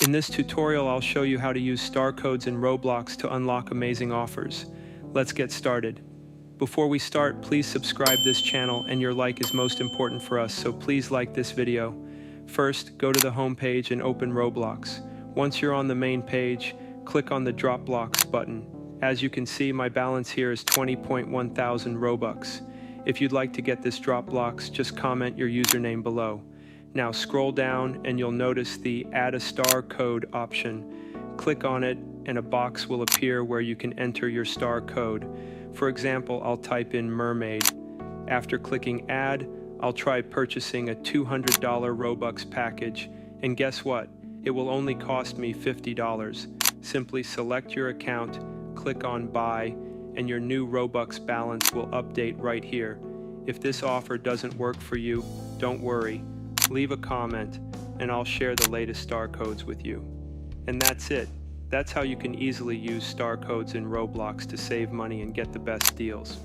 In this tutorial, I'll show you how to use star codes in Roblox to unlock amazing offers. Let's get started. Before we start, please subscribe this channel, and your like is most important for us, so please like this video. First, go to the home page and open Roblox. Once you're on the main page, click on the Drop Blocks button. As you can see, my balance here is 20.1 thousand Robux. If you'd like to get this Drop Blocks, just comment your username below. Now scroll down and you'll notice the Add a Star Code option. Click on it and a box will appear where you can enter your star code. For example, I'll type in mermaid. After clicking Add, I'll try purchasing a $200 Robux package, and guess what? It will only cost me $50. Simply select your account, click on Buy, and your new Robux balance will update right here. If this offer doesn't work for you, don't worry. Leave a comment, and I'll share the latest star codes with you. And that's it. That's how you can easily use star codes in Roblox to save money and get the best deals.